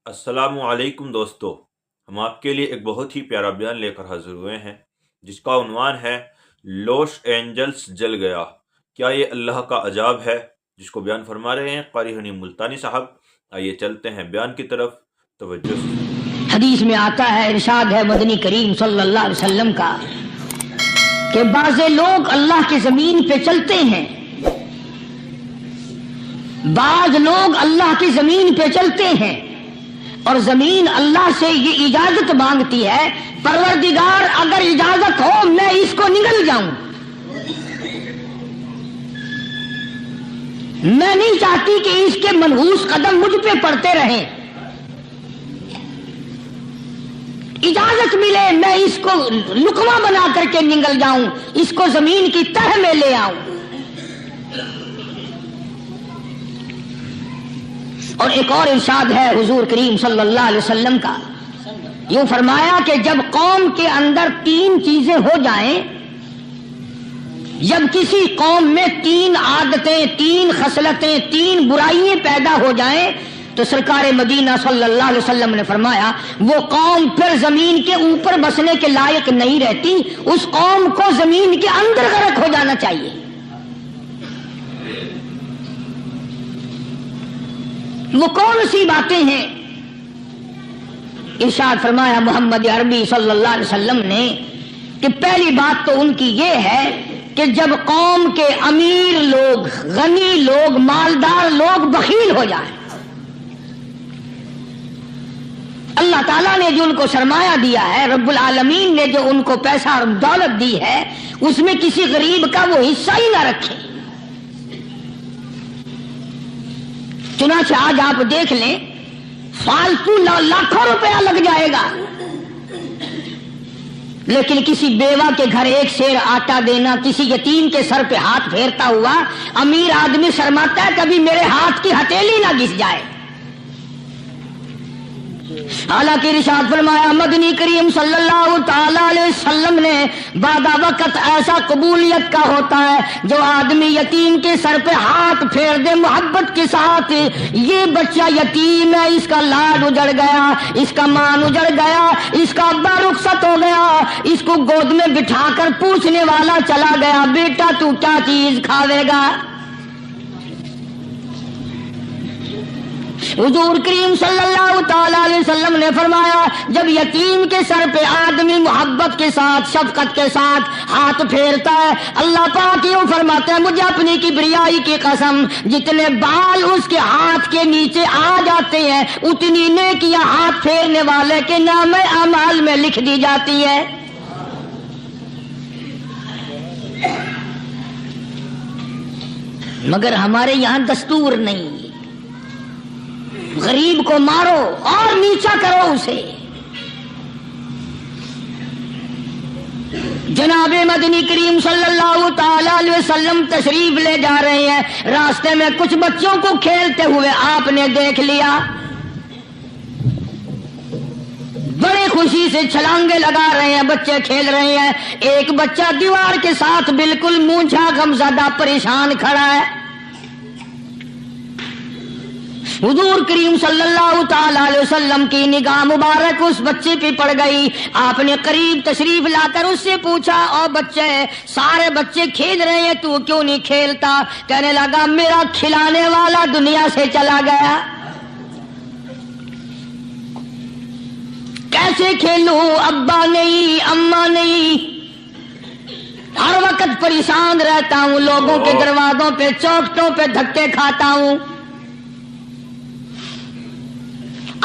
السلام علیکم دوستو، ہم آپ کے لیے ایک بہت ہی پیارا بیان لے کر حاضر ہوئے ہیں جس کا عنوان ہے لاس اینجلس جل گیا، کیا یہ اللہ کا عذاب ہے؟ جس کو بیان فرما رہے ہیں قاری حنیم ملتانی صاحب۔ آئیے چلتے ہیں بیان کی طرف، توجہ سے۔ حدیث میں آتا ہے، ارشاد ہے مدنی کریم صلی اللہ علیہ وسلم کا کہ بعض لوگ اللہ کی زمین پہ چلتے ہیں، بعض لوگ اللہ کی زمین پہ چلتے ہیں اور زمین اللہ سے یہ اجازت مانگتی ہے، پروردگار اگر اجازت ہو میں اس کو نگل جاؤں، میں نہیں چاہتی کہ اس کے منحوس قدم مجھ پہ پڑتے رہیں، اجازت ملے میں اس کو لقمہ بنا کر کے نگل جاؤں، اس کو زمین کی تہ میں لے آؤں۔ اور ایک اور ارشاد ہے حضور کریم صلی اللہ علیہ وسلم کا، یوں فرمایا کہ جب قوم کے اندر تین چیزیں ہو جائیں، جب کسی قوم میں تین عادتیں، تین خصلتیں، تین برائیاں پیدا ہو جائیں تو سرکار مدینہ صلی اللہ علیہ وسلم نے فرمایا وہ قوم پھر زمین کے اوپر بسنے کے لائق نہیں رہتی، اس قوم کو زمین کے اندر غرق ہو جانا چاہیے۔ وہ کون سی باتیں ہیں؟ ارشاد فرمایا محمد عربی صلی اللہ علیہ وسلم نے کہ پہلی بات تو ان کی یہ ہے کہ جب قوم کے امیر لوگ، غنی لوگ، مالدار لوگ بخیل ہو جائیں، اللہ تعالیٰ نے جو ان کو سرمایہ دیا ہے، رب العالمین نے جو ان کو پیسہ اور دولت دی ہے، اس میں کسی غریب کا وہ حصہ ہی نہ رکھے۔ چنانچہ آج آپ دیکھ لیں فالتو لاکھوں روپیہ لگ جائے گا، لیکن کسی بیوہ کے گھر ایک سیر آٹا دینا، کسی یتیم کے سر پہ ہاتھ پھیرتا ہوا امیر آدمی شرماتا ہے کبھی میرے ہاتھ کی ہتھیلی نہ گھس جائے۔ حالانکہ ارشاد فرمایا مدنی کریم صلی اللہ تعالی علیہ وسلم نے بعد وقت ایسا قبولیت کا ہوتا ہے جو آدمی یتیم کے سر پہ ہاتھ پھیر دے محبت کے ساتھ، یہ بچہ یتیم ہے، اس کا لاڈ اجڑ گیا، اس کا مان اجڑ گیا، اس کا ابا رخصت ہو گیا، اس کو گود میں بٹھا کر پوچھنے والا چلا گیا بیٹا تو کیا چیز کھاوے گا؟ حضور کریم صلی اللہ تعالی علیہ وسلم نے فرمایا جب یتیم کے سر پہ آدمی محبت کے ساتھ، شفقت کے ساتھ ہاتھ پھیرتا ہے، اللہ پاک یوں فرماتے ہیں مجھے اپنی کبریائی کی قسم جتنے بال اس کے ہاتھ کے نیچے آ جاتے ہیں اتنی نیکیاں ہاتھ پھیرنے والے کے نام اعمال میں لکھ دی جاتی ہے۔ مگر ہمارے یہاں دستور نہیں، غریب کو مارو اور نیچا کرو اسے۔ جناب مدنی کریم صلی اللہ تعالی علیہ وسلم تشریف لے جا رہے ہیں، راستے میں کچھ بچوں کو کھیلتے ہوئے آپ نے دیکھ لیا، بڑے خوشی سے چھلانگے لگا رہے ہیں، بچے کھیل رہے ہیں، ایک بچہ دیوار کے ساتھ بالکل مونجھا غمزدہ پریشان کھڑا ہے۔ حضور کریم صلی اللہ تعالی علیہ وسلم کی نگاہ مبارک اس بچے پہ پڑ گئی، آپ نے قریب تشریف لا کر اس سے پوچھا او بچے، سارے بچے کھیل رہے ہیں تو کیوں نہیں کھیلتا؟ کہنے لگا میرا کھلانے والا دنیا سے چلا گیا، کیسے کھیلوں؟ ابا نہیں، اماں نہیں، ہر وقت پریشان رہتا ہوں، لوگوں کے دروازوں پہ چوکھٹوں پہ دھکے کھاتا ہوں۔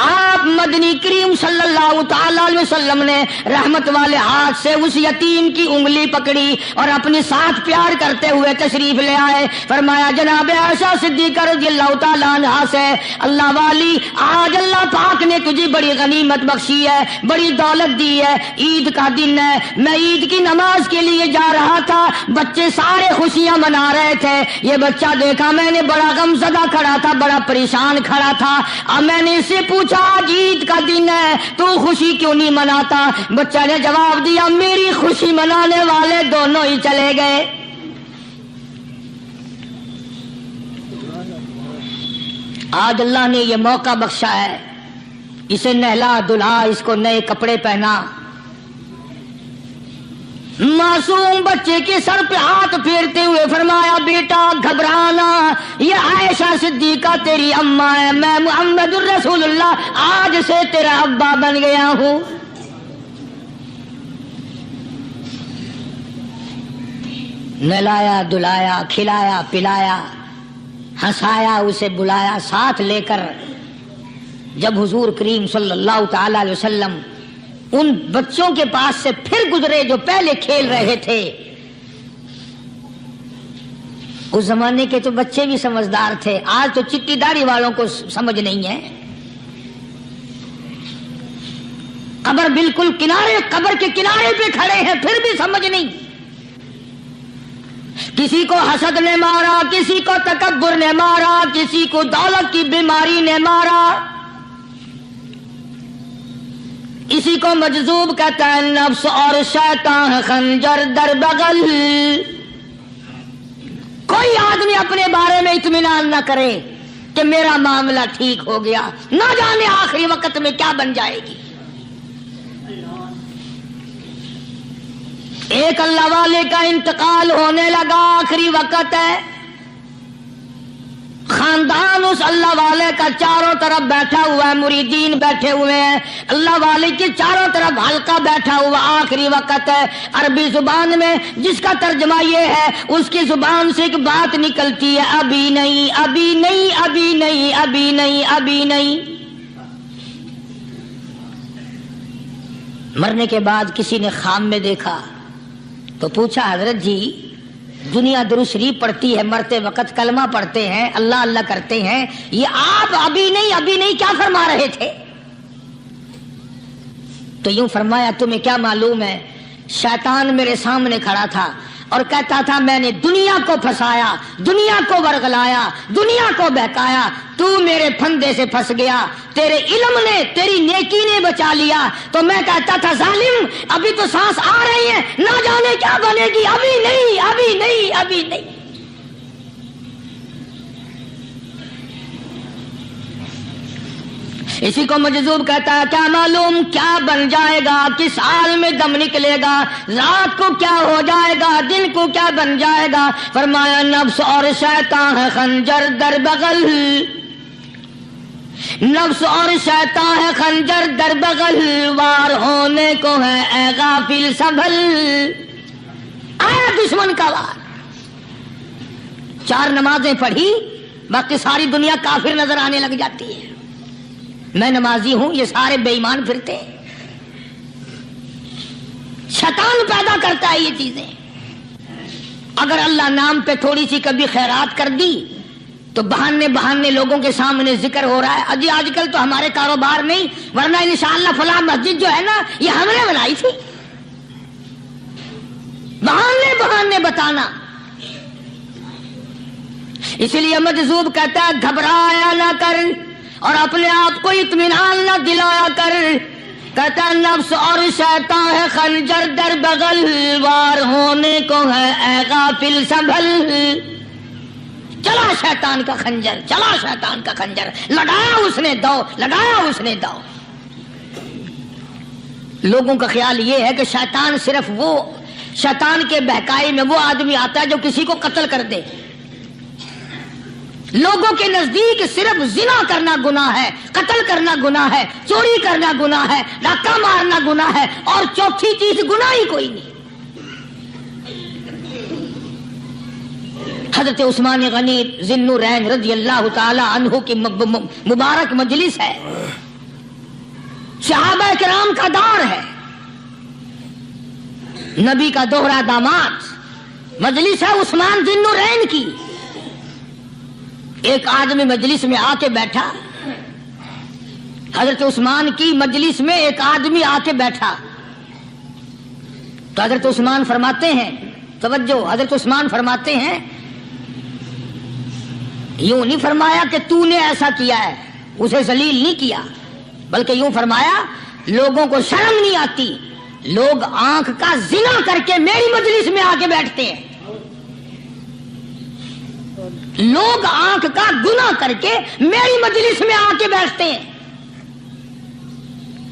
آپ مدنی کریم صلی اللہ تعالی علیہ وسلم نے رحمت والے ہاتھ سے اس یتیم کی انگلی پکڑی اور اپنے ساتھ پیار کرتے ہوئے تشریف لے آئے، فرمایا جناب عائشہ صدیقہ رضی اللہ تعالی عنہا سے اللہ والی آج اللہ پاک نے تجھے بڑی غنیمت بخشی ہے، بڑی دولت دی ہے، عید کا دن ہے، میں عید کی نماز کے لیے جا رہا تھا، بچے سارے خوشیاں منا رہے تھے، یہ بچہ دیکھا میں نے بڑا غمزدہ کھڑا تھا، بڑا پریشان کھڑا تھا، اب میں نے اس سے پوچھا آج عید کا دن ہے تو خوشی کیوں نہیں مناتا؟ بچہ نے جواب دیا میری خوشی منانے والے دونوں ہی چلے گئے۔ آج اللہ نے یہ موقع بخشا ہے اسے نہلا دھلا، اس کو نئے کپڑے پہنا. معصوم بچے کے سر پہ ہاتھ پھیرتے ہوئے فرمایا بیٹا گھبرانا، یہ عائشہ صدیقہ تیری اماں ہے، میں محمد الرسول اللہ آج سے تیرا ابا بن گیا ہوں. نہلایا دھلایا، کھلایا پلایا، ہنسایا، اسے بلایا ساتھ لے کر. جب حضور کریم صلی اللہ تعالی علیہ وسلم ان بچوں کے پاس سے پھر گزرے جو پہلے کھیل رہے تھے، اس زمانے کے تو بچے بھی سمجھدار تھے، آج تو چٹی داڑھی والوں کو سمجھ نہیں ہے. قبر بالکل کنارے، قبر کے کنارے پہ کھڑے ہیں پھر بھی سمجھ نہیں. کسی کو حسد نے مارا، کسی کو تکبر نے مارا، کسی کو دولت کی بیماری نے مارا، اسی کو مجذوب کہتا ہے. نفس اور شیطان خنجر در بغل. کوئی آدمی اپنے بارے میں اطمینان نہ کرے کہ میرا معاملہ ٹھیک ہو گیا، نہ جانے آخری وقت میں کیا بن جائے گی. ایک اللہ والے کا انتقال ہونے لگا، آخری وقت ہے. خاندان اس اللہ والے کا چاروں طرف بیٹھا ہوا ہے، مریدین بیٹھے ہوئے ہیں، اللہ والے کے چاروں طرف حلقہ بیٹھا ہوا. آخری وقت ہے. عربی زبان میں جس کا ترجمہ یہ ہے، اس کی زبان سے ایک بات نکلتی ہے، ابھی نہیں ابھی نہیں ابھی نہیں ابھی نہیں ابھی نہیں. مرنے کے بعد کسی نے خواب میں دیکھا تو پوچھا حضرت جی دنیا درود شریف پڑھتی ہے، مرتے وقت کلمہ پڑھتے ہیں، اللہ اللہ کرتے ہیں، یہ آپ ابھی نہیں کیا فرما رہے تھے؟ تو یوں فرمایا تمہیں کیا معلوم ہے، شیطان میرے سامنے کھڑا تھا اور کہتا تھا میں نے دنیا کو پھنسایا، دنیا کو ورغلایا، دنیا کو بہکایا، تو میرے پھندے سے پھنس گیا، تیرے علم نے تیری نیکی نے بچا لیا. تو میں کہتا تھا ظالم ابھی تو سانس آ رہی ہے، نہ جانے کیا بنے گی، ابھی نہیں ابھی نہیں ابھی نہیں. اسی کو مجذوب کہتا ہے کیا معلوم کیا بن جائے گا، کس حال میں دم نکلے گا، رات کو کیا ہو جائے گا، دن کو کیا بن جائے گا. فرمایا نفس اور شیطان ہے خنجر در بغل. نفس اور شیطان ہے خنجر در بغل، وار ہونے کو ہے اے غافل سنبھل. آیا دشمن کا وار. 4 نمازیں پڑھی، باقی ساری دنیا کافر نظر آنے لگ جاتی ہے. میں نمازی ہوں، یہ سارے بے ایمان پھرتے ہیں. شیطان پیدا کرتا ہے یہ چیزیں. اگر اللہ نام پہ تھوڑی سی کبھی خیرات کر دی تو بہانے لوگوں کے سامنے ذکر ہو رہا ہے، اجی آج کل تو ہمارے کاروبار نہیں، ورنہ انشاءاللہ فلاں مسجد جو ہے نا یہ ہم نے بنائی تھی. بہانے بتانا. اسی لیے مجذوب کہتا ہے گھبرایا نہ کر اور اپنے آپ کو اطمینان نہ دلایا کر. کہتا نفس اور شیطان ہے خنجر در بغل، وار ہونے کو ہے اے غافل سنبھل. چلا شیطان کا خنجر، چلا شیطان کا خنجر، لگایا اس نے دو، لگایا اس نے دو. لوگوں کا خیال یہ ہے کہ شیطان صرف وہ، شیطان کے بہکائی میں وہ آدمی آتا ہے جو کسی کو قتل کر دے. لوگوں کے نزدیک صرف زنا کرنا گناہ ہے، قتل کرنا گناہ ہے، چوری کرنا گناہ ہے، ڈاکہ مارنا گناہ ہے، اور چوتھی چیز گناہ ہی کوئی نہیں. حضرت عثمان غنی ذی النورین رضی اللہ تعالی عنہ کی مبارک مجلس ہے، صحابہ کرام کا دور ہے، نبی کا دوہرا داماد، مجلس ہے عثمان ذی النورین کی. ایک آدمی مجلس میں آ کے بیٹھا، حضرت عثمان کی مجلس میں ایک آدمی آ کے بیٹھا تو حضرت عثمان فرماتے ہیں، توجہ، حضرت عثمان فرماتے ہیں، یوں نہیں فرمایا کہ تو نے ایسا کیا ہے، اسے ذلیل نہیں کیا، بلکہ یوں فرمایا لوگوں کو شرم نہیں آتی، لوگ آنکھ کا زنا کر کے میری مجلس میں آ کے بیٹھتے ہیں، لوگ آنکھ کا گناہ کر کے میری مجلس میں آ کے بیٹھتے ہیں.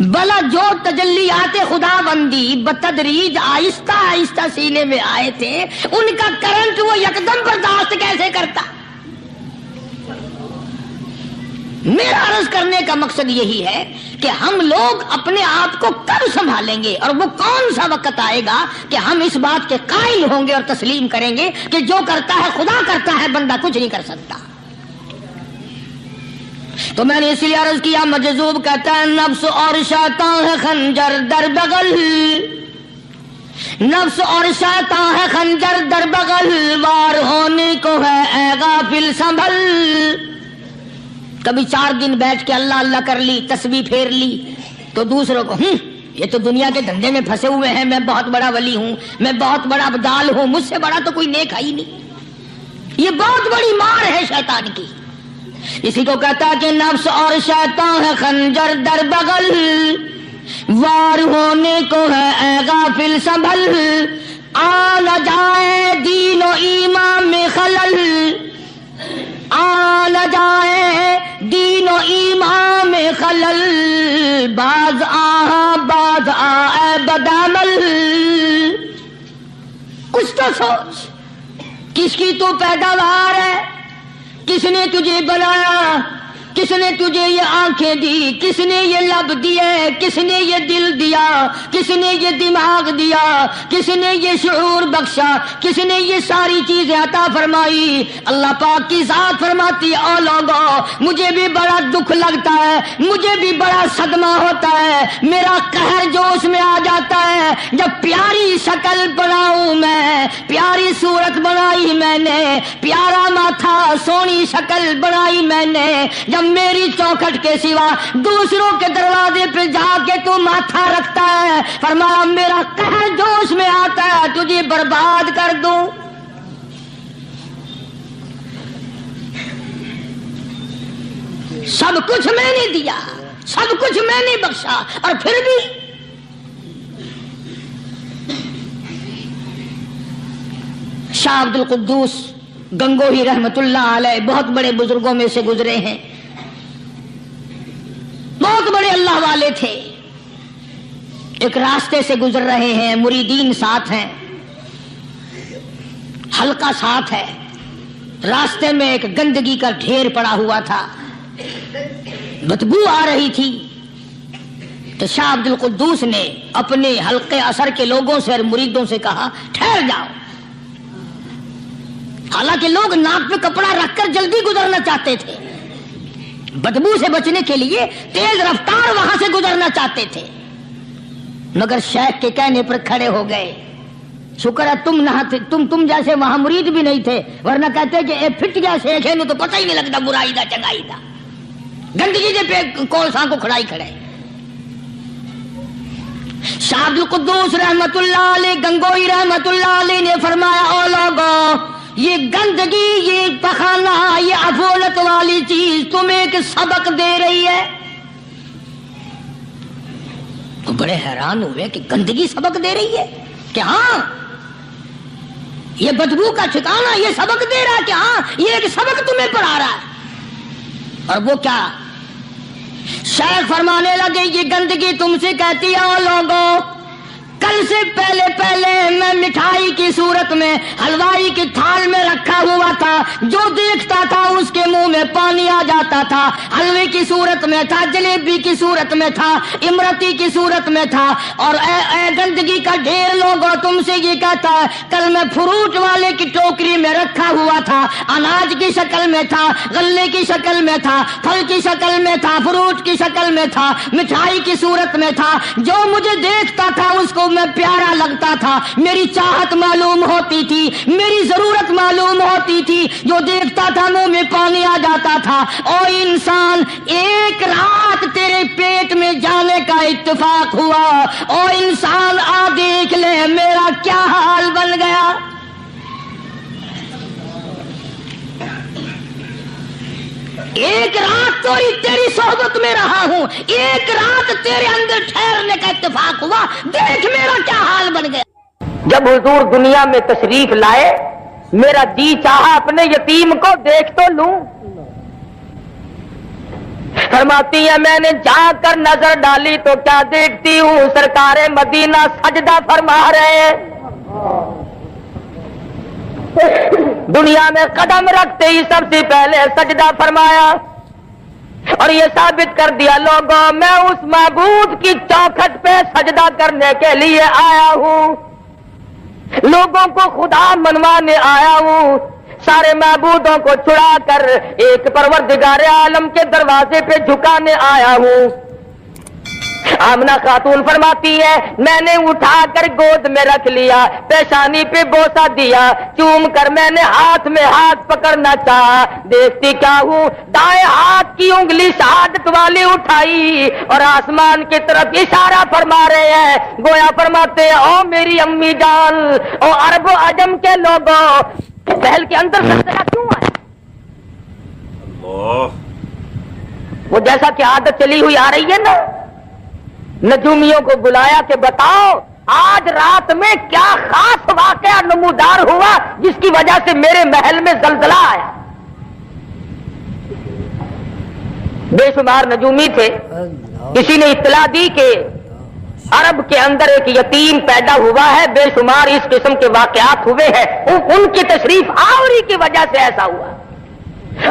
بلا جو تجلیات خدا بندی بتدریج آہستہ آہستہ سینے میں آئے تھے، ان کا کرنٹ وہ یکدم برداشت کیسے کرتا؟ میرا عرض کرنے کا مقصد یہی ہے کہ ہم لوگ اپنے آپ کو کب سنبھالیں گے، اور وہ کون سا وقت آئے گا کہ ہم اس بات کے قائل ہوں گے اور تسلیم کریں گے کہ جو کرتا ہے خدا کرتا ہے، بندہ کچھ نہیں کر سکتا۔ تو میں نے اس لیے عرض کیا، مجذوب کہتا ہے نفس اور شیطان ہے خنجر در بغل، نفس اور شیطان ہے خنجر در بغل، وار ہونے کو ہے اے غافل سنبھل۔ کبھی 4 دن بیٹھ کے اللہ اللہ کر لی، تسبیح پھیر لی، تو دوسروں کو یہ تو دنیا کے دھندے میں پھنسے ہوئے ہیں، میں بہت بڑا ولی ہوں، میں بہت بڑا ابدال ہوں، مجھ سے بڑا تو کوئی نیک ہے ہی نہیں۔ یہ بہت بڑی مار ہے شیطان کی۔ اسی کو کہتا ہے کہ نفس اور شیطان ہے خنجر در بغل، وار ہونے کو ہے اے غافل سنبھل، آ نہ جائے دین و ایمان میں خلل، آ نہ جائے دین و ایمان میں خلل، باز آ اے بدعمل۔ کچھ تو سوچ، کس کی تو پیداوار ہے، کس نے تجھے بنایا، کس نے تجھے یہ آنکھیں دی، کس نے یہ لب دیے، کس نے یہ دل دیا، کس نے یہ دماغ دیا، کس نے یہ شعور بخشا، کس نے یہ ساری چیزیں عطا فرمائی؟ اللہ پاک کی ذات فرماتی ہے، او لوگوں مجھے بھی بڑا دکھ لگتا ہے، مجھے بھی بڑا صدمہ ہوتا ہے، میرا قہر جوش میں آ جاتا ہے جب پیاری شکل بناؤں میں، پیاری صورت بنائی میں نے، پیارا ماتھا سونی شکل بنائی میں نے، جب میری چوکھٹ کے سوا دوسروں کے دروازے پہ جا کے تو ماتھا رکھتا ہے، فرمایا میرا قہر جوش میں آتا ہے تجھے برباد کر دوں۔ سب کچھ میں نے دیا، سب کچھ میں نے بخشا، اور پھر بھی شاہ عبد القدوس گنگوہی رحمت اللہ علیہ بہت بڑے بزرگوں میں سے گزرے ہیں، بہت بڑے اللہ والے تھے۔ ایک راستے سے گزر رہے ہیں، مریدین ساتھ ہیں، حلقہ ساتھ ہے، راستے میں ایک گندگی کا ڈھیر پڑا ہوا تھا، بدبو آ رہی تھی، تو شاہ عبد القدوس نے اپنے حلقے اثر کے لوگوں سے اور مریدوں سے کہا ٹھہر جاؤ۔ حالانکہ لوگ ناک پہ کپڑا رکھ کر جلدی گزرنا چاہتے تھے، بدبو سے بچنے کے لیے تیز رفتار وہاں سے گزرنا چاہتے تھے، مگر شیخ کے کہنے پر کھڑے ہو گئے۔ شکر ہے تم نہ تھے، تم جیسے وہاں مرید بھی نہیں تھے، ورنہ کہتے کہ اے پھٹ گیا شیخ ہے تو پتہ ہی نہیں لگتا برائی دا چنگائی دا، گندگی دے پہ کون سا کو کھڑائی کھڑے۔ شاہ عبد القدوس رحمت اللہ علیہ گنگوئی رحمت اللہ علیہ نے فرمایا، او لوگوں یہ گندگی، یہ پخانہ، یہ افولت والی چیز تمہیں ایک سبق دے رہی ہے۔ تو بڑے حیران ہوئے کہ گندگی سبق دے رہی ہے، کہ ہاں یہ بدبو کا ٹھکانہ یہ سبق دے رہا ہے، کہ ہاں یہ ایک سبق تمہیں پڑھا رہا ہے۔ اور وہ کیا؟ شیخ فرمانے لگے یہ گندگی تم سے کہتی ہے، او لوگوں کل سے پہلے میں مٹھائی کی صورت میں حلوائی کی تھال میں رکھا ہوا تھا، جو دیکھتا تھا اس کے منہ میں پانی آ جاتا تھا، حلوے کی صورت میں تھا، جلیبی کی صورت میں تھا، امرتی کی صورت میں تھا، اور اے گندگی کا ڈھیر لوگوں تم سے یہ کہتا ہے کل میں فروٹ والے کی ٹوکری میں رکھا ہوا تھا، اناج کی شکل میں تھا، غلے کی شکل میں تھا، پھل کی شکل میں تھا، فروٹ کی شکل میں تھا، مٹھائی کی صورت میں تھا، جو مجھے دیکھتا تھا اس کو میں پیارا لگتا تھا، میری چاہت معلوم ہوتی تھی، میری ضرورت معلوم ہوتی تھی، جو دیکھتا تھا منہ میں پانی آ جاتا تھا۔ او انسان ایک رات تیرے پیٹ میں جانے کا اتفاق ہوا، او انسان آ دیکھ لے میرا کیا حال بن گیا۔ ایک رات تیری صحبت میں رہا ہوں، ایک رات تیرے اندر ٹھہرنے کا اتفاق ہوا، دیکھ میرا کیا حال بن گیا۔ جب حضور دنیا میں تشریف لائے میرا جی چاہا اپنے یتیم کو دیکھ تو لوں، فرماتی ہے میں نے جا کر نظر ڈالی تو کیا دیکھتی ہوں، سرکار مدینہ سجدہ فرما رہے ہیں۔ دنیا میں قدم رکھتے ہی سب سے پہلے سجدہ فرمایا، اور یہ ثابت کر دیا لوگوں میں اس معبود کی چوکھٹ پہ سجدہ کرنے کے لیے آیا ہوں، لوگوں کو خدا منوانے آیا ہوں، سارے معبودوں کو چھڑا کر ایک پروردگار عالم کے دروازے پہ جھکانے آیا ہوں۔ آمنہ خاتون فرماتی ہے میں نے اٹھا کر گود میں رکھ لیا، پیشانی پہ بوسہ دیا، چوم کر میں نے ہاتھ میں ہاتھ پکڑنا چاہا، دیکھتی کیا ہوں دائیں ہاتھ کی انگلی شہادت والی اٹھائی اور آسمان کی طرف اشارہ فرما رہے ہیں، گویا فرماتے ہیں او میری امی جان، او عرب و عجم کے لوگوں، پہل کے اندر زلزلہ کیوں آیا؟ وہ جیسا کہ عادت چلی ہوئی آ رہی ہے نا، نجومیوں کو بلایا کہ بتاؤ آج رات میں کیا خاص واقعہ نمودار ہوا جس کی وجہ سے میرے محل میں زلزلہ آیا۔ بے شمار نجومی تھے، کسی نے اطلاع دی کہ عرب کے اندر ایک یتیم پیدا ہوا ہے، بے شمار اس قسم کے واقعات ہوئے ہیں، ان کی تشریف آوری کی وجہ سے ایسا ہوا،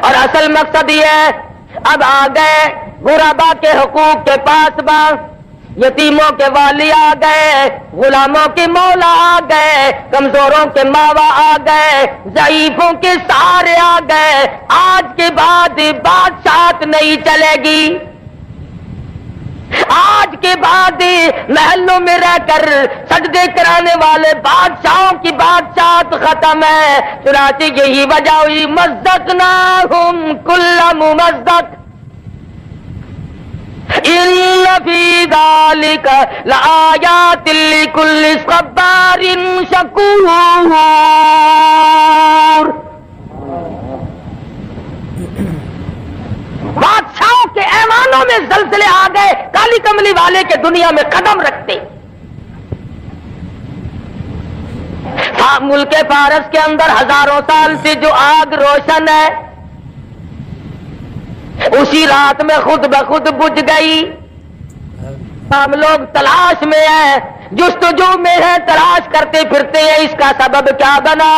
اور اصل مقصد یہ ہے اب آ گئے غربا کے حقوق کے پاسباں، یتیموں کے والی آ گئے، غلاموں کے مولا آ گئے، کمزوروں کے ماوا آ گئے، ضعیفوں کے سہارے آ گئے، آج کے بعد بادشاہت نہیں چلے گی، آج کے بعد محلوں میں رہ کر سجدے کرانے والے بادشاہوں کی بادشاہت ختم ہے، چنانچہ یہی وجہ ہوئی مزقناہم کل ممزق ان فی ذالک لآیات لکل صبار شکور۔ بادشاہوں کے ایوانوں میں زلزلے آ گئے، کالی کملی والے کے دنیا میں قدم رکھتے۔ ملک فارس کے اندر ہزاروں سال سے جو آگ روشن ہے اسی رات میں خود بخود بجھ گئی۔ ہم لوگ تلاش میں ہیں، جستجو میں ہیں، تلاش کرتے پھرتے ہیں اس کا سبب کیا بنا،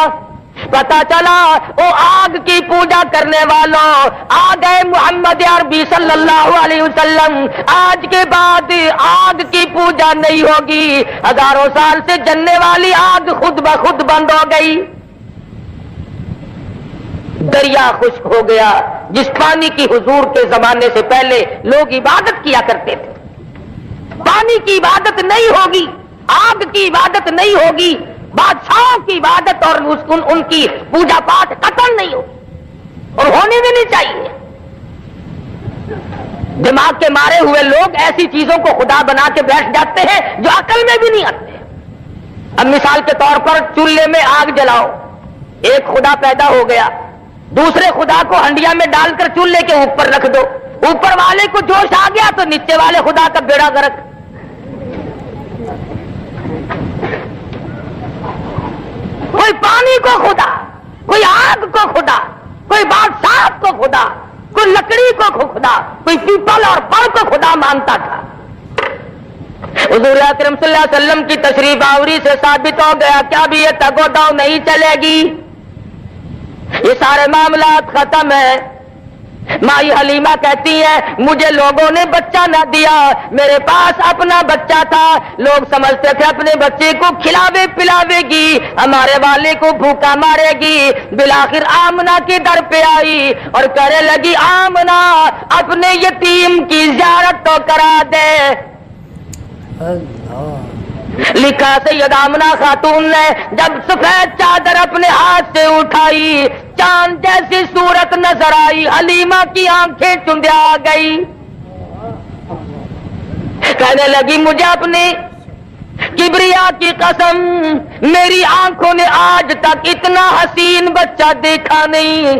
پتا چلا وہ آگ کی پوجا کرنے والوں آ گئے محمد عربی صلی اللہ علیہ وسلم، آج کے بعد آگ کی پوجا نہیں ہوگی، ہزاروں سال سے جلنے والی آگ خود بخود بند ہو گئی، دریا خشک ہو گیا، جس پانی کی حضور کے زمانے سے پہلے لوگ عبادت کیا کرتے تھے، پانی کی عبادت نہیں ہوگی، آگ کی عبادت نہیں ہوگی، بادشاہوں کی عبادت اور ان کی پوجا پاٹ قطعاً نہیں ہوگی، اور ہونے بھی نہیں چاہیے۔ دماغ کے مارے ہوئے لوگ ایسی چیزوں کو خدا بنا کے بیٹھ جاتے ہیں جو عقل میں بھی نہیں آتے۔ اب مثال کے طور پر چولہے میں آگ جلاؤ، ایک خدا پیدا ہو گیا، دوسرے خدا کو ہنڈیا میں ڈال کر چولہے کے اوپر رکھ دو، اوپر والے کو جوش آ گیا تو نیچے والے خدا کا بیڑا غرق۔ کوئی پانی کو خدا، کوئی آگ کو خدا، کوئی بادشاہ کو خدا، کوئی لکڑی کو خدا، کوئی پیپل اور پڑ کو خدا مانتا تھا۔ حضور اکرم صلی اللہ علیہ وسلم کی تشریف آوری سے ثابت ہو گیا کیا بھی یہ تگ و دو نہیں چلے گی، یہ سارے معاملات ختم ہیں۔ مائی حلیمہ کہتی ہے مجھے لوگوں نے بچہ نہ دیا، میرے پاس اپنا بچہ تھا، لوگ سمجھتے تھے اپنے بچے کو کھلاوے پلاوے گی، ہمارے والے کو بھوکا مارے گی۔ بالآخر آمنہ کے در پہ آئی اور کہنے لگی آمنہ اپنے یتیم کی زیارت تو کرا دے۔ لکھا سید آمنہ خاتون نے جب سفید چادر اپنے ہاتھ سے اٹھائی، چاند جیسی صورت نظر آئی، حلیمہ کی آنکھیں چندیا گئی، کہنے لگی مجھے اپنے کبریا کی قسم میری آنکھوں نے آج تک اتنا حسین بچہ دیکھا نہیں،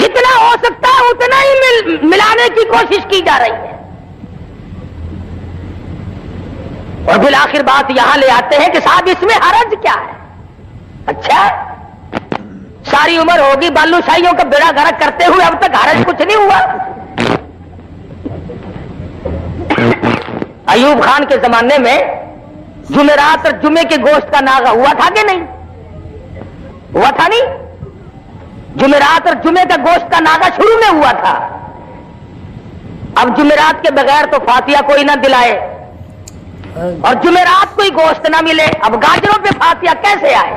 جتنا ہو سکتا ہے اتنا ہی ملانے کی کوشش کی جا رہی ہے. اور بالآخر بات یہاں لے آتے ہیں کہ صاحب اس میں حرج کیا ہے؟ اچھا ساری عمر ہوگی بالو شاہیوں کا بیڑا گرک کرتے ہوئے اب تک حرج کچھ نہیں ہوا. ایوب خان کے زمانے میں جمعرات اور جمعے کے گوشت کا ناغہ ہوا تھا کہ نہیں؟ ہوا تھا نہیں؟ جمعرات اور جمعے کا گوشت کا ناغہ شروع میں ہوا تھا. اب جمعرات کے بغیر تو فاتحہ کوئی نہ دلائے اور جمعرات کوئی گوشت نہ ملے، اب گاجروں پہ فاتحہ کیسے آئے؟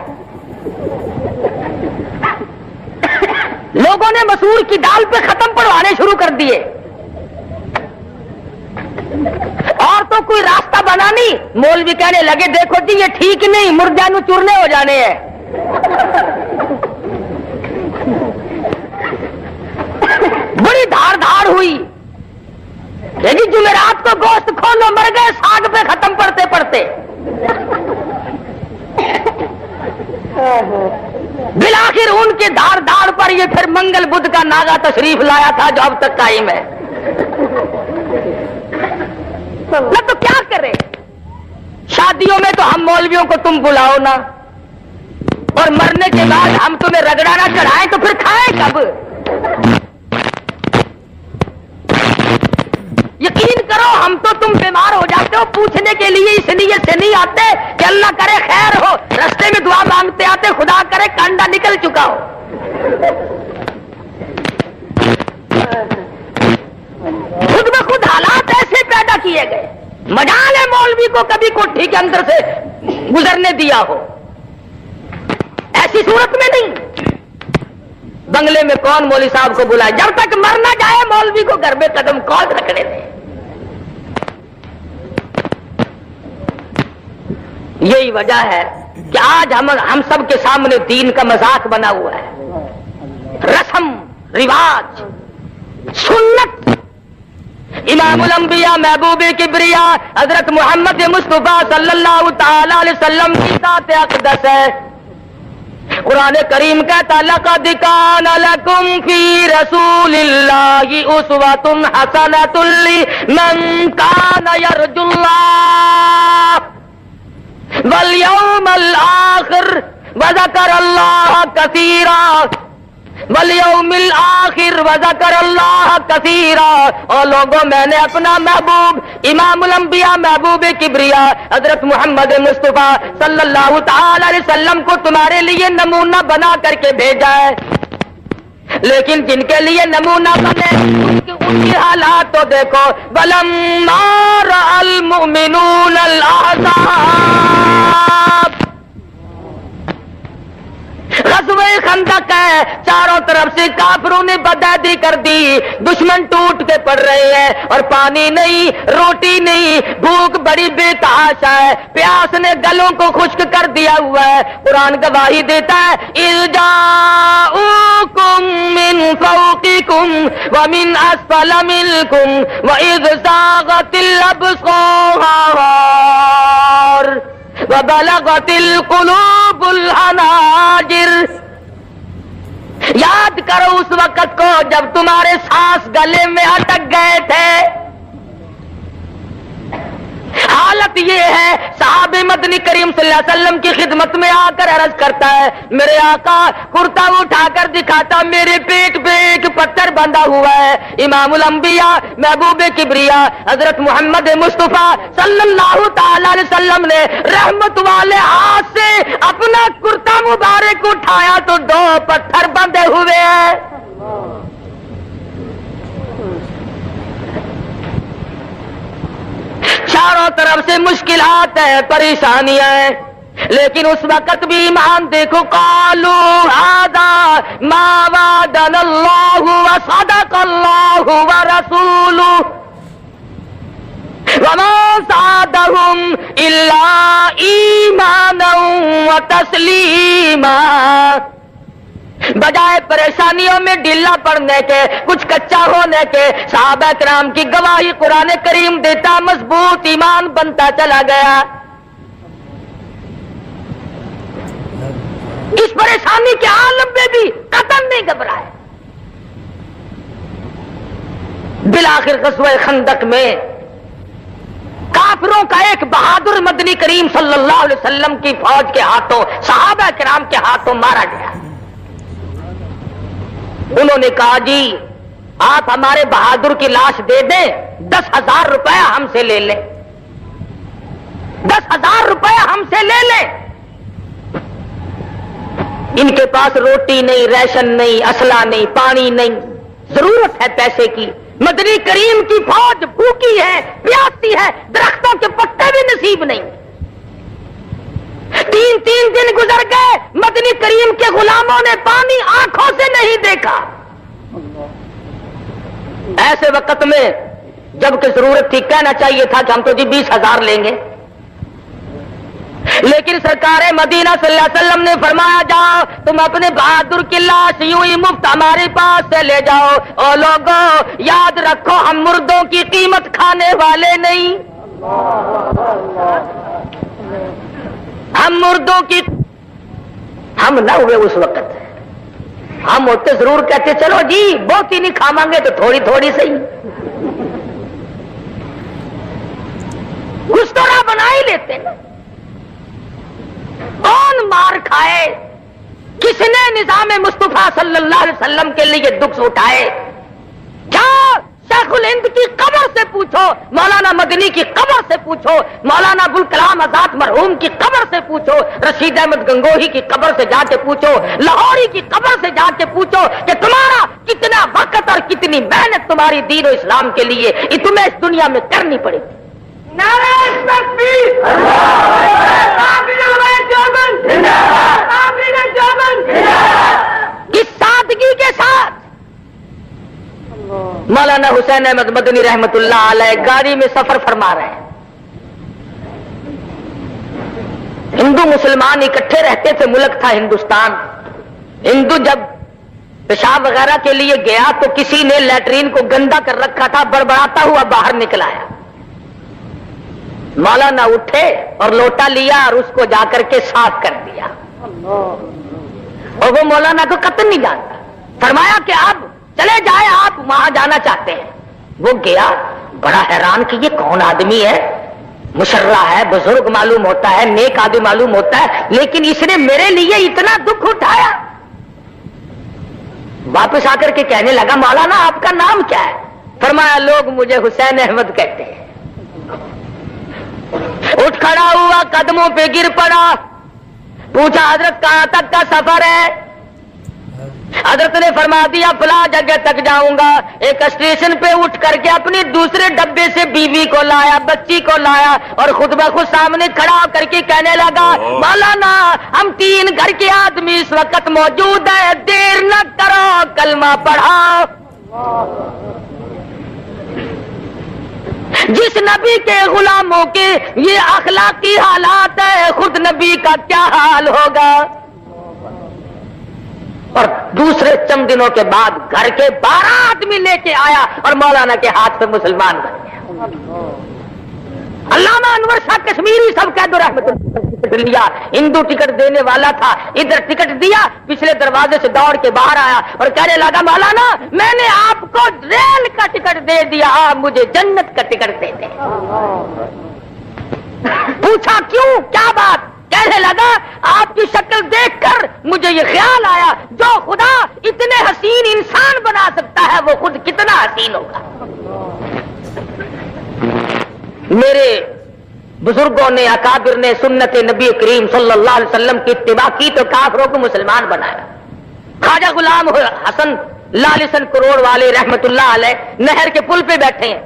لوگوں نے مسور کی دال پہ ختم پڑھوانے شروع کر دیے اور تو کوئی راستہ بنا نہیں. مولوی کہنے لگے دیکھو جی یہ ٹھیک نہیں، مردانو چورنے ہو جانے ہیں. بڑی دھاڑ دھاڑ ہوئی لیکن جمعرات کو گوشت کھولو مر گئے ساگ پہ ختم پڑتے پڑتے. بالآخر ان کے دھاڑ دھاڑ پر یہ پھر منگل بدھ کا ناغا تشریف لایا تھا جو اب تک قائم ہے. نہ تو کیا کرے؟ شادیوں میں تو ہم مولویوں کو تم بلاؤ نا، اور مرنے کے بعد ہم تمہیں رگڑا نہ چڑھائیں تو پھر کھائیں کب؟ یقین کرو ہم تو تم بیمار ہو جاتے ہو پوچھنے کے لیے اس نیت سے نہیں آتے کہ اللہ کرے خیر ہو، رستے میں دعا مانگتے آتے خدا کرے کانڈا نکل چکا ہو. خود بخود حالات ایسے پیدا کیے گئے. مجال ہے مولوی کو کبھی کوٹھی کے اندر سے گزرنے دیا ہو، ایسی صورت میں نہیں. بنگلے میں کون مولوی صاحب کو بلائے؟ جب تک مر نہ جائے مولوی کو گھر میں قدم کون رکھنے دے. یہی وجہ ہے کہ آج ہم سب کے سامنے دین کا مذاق بنا ہوا ہے. رسم رواج سنت امام الانبیاء محبوب کبریا حضرت محمد مصطفیٰ صلی اللہ تعالی علیہ وسلم کی ذات اقدس ہے. قرآن کریم کہتا لقد کان لکم فی رسول اللہ اسوۃ حسنۃ لمن کان یرجو اللہ والیوم الآخر وذکر اللہ کثیرا والیوم الآخر وذکر اللہ کثیرا. اور لوگوں میں نے اپنا محبوب امام الانبیاء محبوب کبریا حضرت محمد مصطفیٰ صلی اللہ تعالی علیہ وسلم کو تمہارے لیے نمونہ بنا کر کے بھیجا ہے. لیکن جن کے لیے نمونہ بنے ان کی حالات تو دیکھو. وَلَمَّا رَأَى الْمُؤْمِنُونَ الْأَحْزَابَ غزوہ خندق ہے، چاروں طرف سے کافروں نے بدعہدی کر دی، دشمن ٹوٹ کے پڑ رہے ہیں اور پانی نہیں، روٹی نہیں، بھوک بڑی بے تحاشا ہے، پیاس نے گلوں کو خشک کر دیا ہوا ہے. قرآن گواہی دیتا ہے اِذْ جَاءُوكُم مِّن فَوْقِكُمْ وَمِنْ أَسْفَلَ مِنكُمْ وَإِذْ زَاغَتِ الْأَبْصَارُ وَبَلَغَتِ الْقُلُوبُ الْحَنَاجِرَ. یاد کرو اس وقت کو جب تمہارے سانس گلے میں اٹک گئے تھے. حالت یہ ہے صحابہ مدنی کریم صلی اللہ علیہ وسلم کی خدمت میں آ کر عرض کرتا ہے میرے آقا کرتا اٹھا کر دکھاتا میرے پیٹ پہ ایک پتھر بندھا ہوا ہے. امام الانبیاء محبوب کبریا حضرت محمد مصطفیٰ صلی اللہ تعالی علیہ وسلم نے رحمت والے ہاتھ سے اپنا کرتا مبارک اٹھایا تو 2 پتھر بندھے ہوئے ہیں. چاروں طرف سے مشکلات ہیں، پریشانیاں ہیں، لیکن اس وقت بھی ایمان دیکھو. قالوا هذا ما وعدنا اللہ وصدق اللہ ورسولہ وما زادهم الا ایمانا وتسلیما. بجائے پریشانیوں میں ڈھیلا پڑنے کے، کچھ کچا ہونے کے، صحابہ کرام کی گواہی قرآن کریم دیتا مضبوط ایمان بنتا چلا گیا. اس پریشانی کے عالم میں بھی قدم نہیں گھبرائے. بالآخر غزوہ خندق میں کافروں کا ایک بہادر مدنی کریم صلی اللہ علیہ وسلم کی فوج کے ہاتھوں، صحابہ کرام کے ہاتھوں مارا گیا. انہوں نے کہا جی آپ ہمارے بہادر کی لاش دے دیں، 10,000 روپے ہم سے لے لیں، 10,000 روپے ہم سے لے لیں. ان کے پاس روٹی نہیں، ریشن نہیں، اسلحہ نہیں، پانی نہیں، ضرورت ہے پیسے کی. مدنی کریم کی فوج بھوکی ہے، پیاسی ہے، درختوں کے پتے بھی نصیب نہیں. 3 دن گزر گئے، مدنی کریم کے غلاموں نے پانی آنکھوں سے نہیں دیکھا. ایسے وقت میں جب کہ ضرورت تھی، کہنا چاہیے تھا کہ ہم تو جی 20,000 لیں گے، لیکن سرکار مدینہ صلی اللہ علیہ وسلم نے فرمایا جاؤ تم اپنے بہادر کی لاش یوں ہی مفت ہمارے پاس سے لے جاؤ. او لوگوں یاد رکھو ہم مردوں کی قیمت کھانے والے نہیں، ہم مردوں کی ہم نہ ہوئے اس وقت. ہم ہوتے ضرور کہتے چلو جی بہت ہی نہیں کھاواں گے تو تھوڑی تھوڑی صحیح، کچھ تو نہ بنا ہی لیتے نا. کون مار کھائے، کس نے نظام مصطفیٰ صلی اللہ علیہ وسلم کے لیے دکھ اٹھائے؟ کیا شیخ الہند کی قبر سے پوچھو، مولانا مدنی کی قبر سے پوچھو، مولانا ابوالکلام آزاد مرحوم کی قبر سے پوچھو، رشید احمد گنگوہی کی قبر سے جا کے پوچھو، لاہوری کی قبر سے جا کے پوچھو کہ تمہارا کتنا وقت اور کتنی محنت تمہاری دین و اسلام کے لیے تمہیں اس دنیا میں کرنی پڑے گی. اس سادگی کے ساتھ مولانا حسین احمد مدنی رحمت اللہ علیہ گاڑی میں سفر فرما رہے ہیں. ہندو مسلمان اکٹھے رہتے تھے، ملک تھا ہندوستان. ہندو جب پیشاب وغیرہ کے لیے گیا تو کسی نے لیٹرین کو گندا کر رکھا تھا، بڑبڑاتا ہوا باہر نکل آیا. مولانا اٹھے اور لوٹا لیا اور اس کو جا کر کے صاف کر دیا. اور وہ مولانا کو قطن نہیں جانتا. فرمایا کہ اب چلے جائے، آپ وہاں جانا چاہتے ہیں. وہ گیا، بڑا حیران کہ یہ کون آدمی ہے، مشرع ہے، بزرگ معلوم ہوتا ہے، نیک آدمی معلوم ہوتا ہے، لیکن اس نے میرے لیے اتنا دکھ اٹھایا. واپس آ کر کے کہنے لگا مولانا آپ کا نام کیا ہے؟ فرمایا لوگ مجھے حسین احمد کہتے ہیں. اٹھ کھڑا ہوا، قدموں پہ گر پڑا، پوچھا حضرت کہاں تک کا سفر ہے؟ حضرت نے فرما دیا فلاں جگہ تک جاؤں گا. ایک اسٹیشن پہ اٹھ کر کے اپنے دوسرے ڈبے سے بیوی کو لایا، بچی کو لایا اور خود بخود سامنے کھڑا ہو کر کے کہنے لگا مولانا ہم 3 گھر کے آدمی اس وقت موجود ہیں، دیر نہ کرو کلمہ پڑھاؤ. جس نبی کے غلاموں کے یہ اخلاقی حالات ہے، خود نبی کا کیا حال ہوگا؟ اور دوسرے چند دنوں کے بعد گھر کے 12 آدمی لے کے آیا اور مولانا کے ہاتھ سے مسلمان بن گیا. علامہ انور شاہ کشمیری سب کہہ دو رحمت اللہ ٹکٹ لیا، ہندو ٹکٹ دینے والا تھا، ادھر ٹکٹ دیا، پچھلے دروازے سے دوڑ کے باہر آیا اور کہنے لگا مولانا میں نے آپ کو ریل کا ٹکٹ دے دیا، آپ مجھے جنت کا ٹکٹ دے دیں. پوچھا کیوں، کیا بات؟ کہنے لگا آپ کی شکل دیکھ کر مجھے یہ خیال آیا جو خدا اتنے حسین انسان بنا سکتا ہے وہ خود کتنا حسین ہوگا. میرے بزرگوں نے، اکابر نے سنت نبی کریم صلی اللہ علیہ وسلم کی اتباع کی تو کافروں کو مسلمان بنایا. خواجہ غلام حسن لالسن کروڑ والے رحمت اللہ علیہ نہر کے پل پہ بیٹھے ہیں،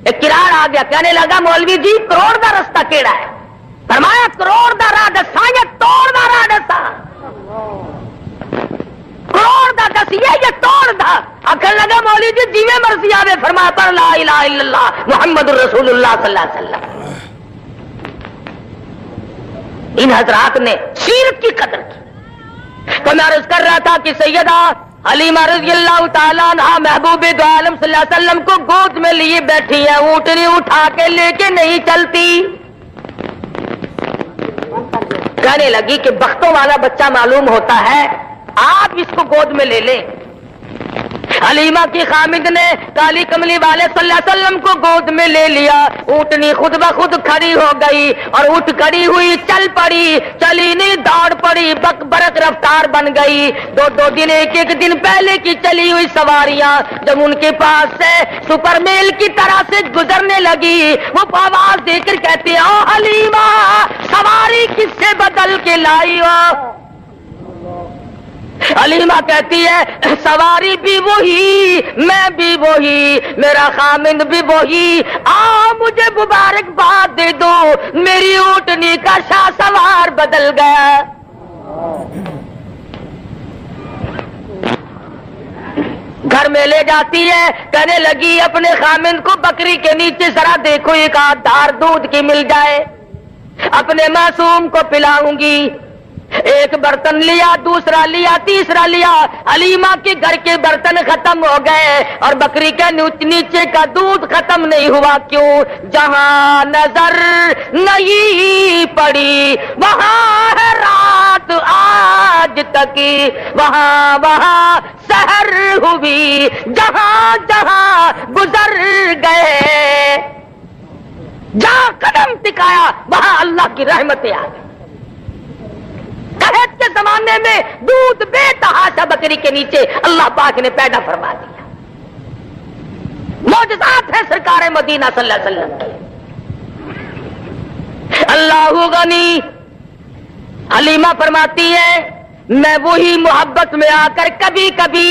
ایک کراڑ آ گیا، کہنے لگا مولوی جی کروڑ دا رستہ کیڑا ہے؟ فرمایا کروڑ دا راہ دسا یا توڑ دا راہ دسا؟ کروڑ دا دسیے یا توڑ دا؟ آخر لگا مولوی جی جیویں مرضی آوے. فرمایا پر لا الہ الا اللہ محمد الرسول اللہ صلی اللہ علیہ وسلم. ان حضرات نے سیرت کی قدر کی. تو میں عرض کر رہا تھا کہ سیدہ حلیمہ رضی اللہ تعالیٰ عنہا محبوب دو عالم صلی اللہ علیہ وسلم کو گود میں لیے بیٹھی ہے، اونٹنی اٹھا کے لے کے نہیں چلتی. کہنے لگی کہ بختوں والا بچہ معلوم ہوتا ہے، آپ اس کو گود میں لے لیں۔ حلیمہ کی خامد نے کالی کملی والے صلی اللہ علیہ وسلم کو گود میں لے لیا۔ اونٹنی خود بخود کھڑی ہو گئی اور اٹھ کھڑی ہوئی، چل پڑی، چلی نہیں دوڑ پڑی، برق رفتار بن گئی۔ دو دن ایک دن پہلے کی چلی ہوئی سواریاں جب ان کے پاس سے سپر میل کی طرح سے گزرنے لگی، وہ آواز دے کر کہتے ہیں، او حلیمہ سواری کس سے بدل کے لائی ہو؟ حلیمہ کہتی ہے سواری بھی وہی، میں بھی وہی، میرا خامند بھی وہی، مجھے مبارکباد دے دو، میری اونٹنی کا شاہ سوار بدل گیا۔ گھر میں لے جاتی ہے، کہنے لگی اپنے خامند کو بکری کے نیچے ذرا دیکھو ایک آدھ دھار دودھ کی مل جائے، اپنے معصوم کو پلاؤں گی۔ ایک برتن لیا، دوسرا لیا، تیسرا لیا، حلیمہ کے گھر کے برتن ختم ہو گئے اور بکری کے نیچے کا دودھ ختم نہیں ہوا۔ کیوں؟ جہاں نظر نہیں پڑی وہاں ہے رات آج تک، وہاں سحر ہوئی، جہاں جہاں گزر گئے، جہاں قدم ٹکایا وہاں اللہ کی رحمتیں آ گئی۔ قحط کے زمانے میں دودھ بے تحاشا بکری کے نیچے اللہ پاک نے پیدا فرما دیا۔ معجزات ہے سرکار مدینہ صلی اللہ علیہ وسلم کی۔ اللہ غنی، حلیمہ فرماتی ہے میں وہی محبت میں آ کر کبھی کبھی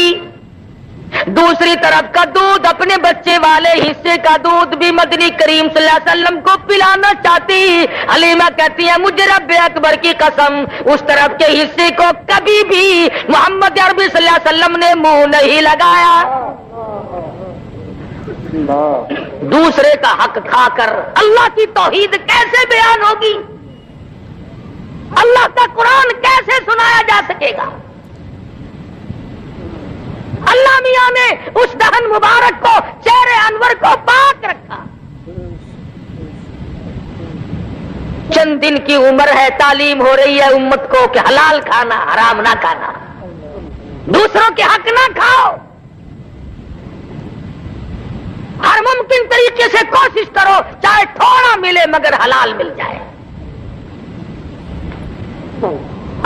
دوسری طرف کا دودھ، اپنے بچے والے حصے کا دودھ بھی مدنی کریم صلی اللہ علیہ وسلم کو پلانا چاہتی۔ حلیمہ کہتی ہے مجھے رب اکبر کی قسم اس طرف کے حصے کو کبھی بھی محمد عربی صلی اللہ علیہ وسلم نے منہ نہیں لگایا۔ دوسرے کا حق کھا کر اللہ کی توحید کیسے بیان ہوگی؟ اللہ کا قرآن کیسے سنایا جا سکے گا؟ اللہ میاں نے اس دہن مبارک کو، چہرے انور کو پاک رکھا۔ چند دن کی عمر ہے، تعلیم ہو رہی ہے امت کو کہ حلال کھانا، حرام نہ کھانا، دوسروں کے حق نہ کھاؤ، ہر ممکن طریقے سے کوشش کرو چاہے تھوڑا ملے مگر حلال مل جائے۔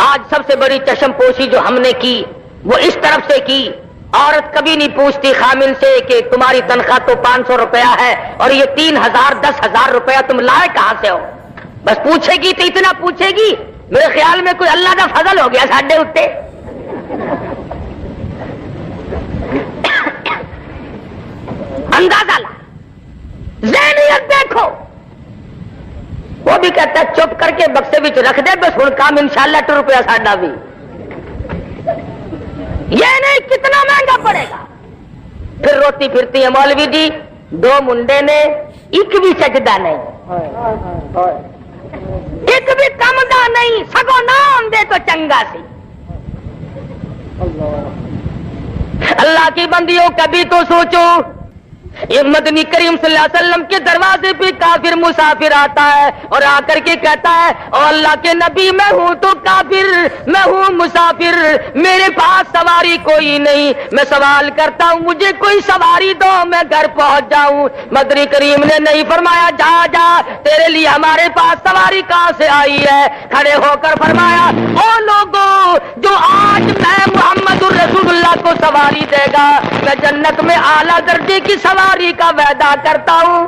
آج سب سے بڑی چشم پوشی جو ہم نے کی وہ اس طرف سے کی، عورت کبھی نہیں پوچھتی خامن سے کہ تمہاری تنخواہ تو 500 روپیہ ہے اور یہ 3000 10,000 روپیہ تم لائے کہاں سے ہو؟ بس پوچھے گی تو اتنا پوچھے گی، میرے خیال میں کوئی اللہ کا فضل ہو گیا ساڈے اتے۔ اندازہ لا، ذہنیت دیکھو۔ وہ بھی کہتا ہے چپ کر کے بکسے بچ رکھ دے، بس ہن کام انشاءاللہ 2 روپیہ ساڈا بھی، یہ نہیں کتنا مہنگا پڑے گا۔ پھر روتی پھرتی ہے مولوی جی 2 منڈے نے ایک بھی سجدہ نہیں، ایک بھی کمدا نہیں، سگو نام دے تو چنگا سی۔ اللہ کی بندیوں کبھی تو سوچو، یہ مدنی کریم صلی اللہ علیہ وسلم کے دروازے پہ کافر مسافر آتا ہے اور آ کر کے کہتا ہے او اللہ کے نبی میں ہوں تو کافر، میں ہوں مسافر، میرے پاس سواری کوئی نہیں، میں سوال کرتا ہوں مجھے کوئی سواری دو میں گھر پہنچ جاؤں۔ مدنی کریم نے نہیں فرمایا جا جا تیرے لیے ہمارے پاس سواری کہاں سے آئی ہے، کھڑے ہو کر فرمایا او لوگوں جو آج میں محمد الرسول اللہ کو سواری دے گا میں جنت میں اعلیٰ درجے کی سواری کا وعدہ کرتا ہوں۔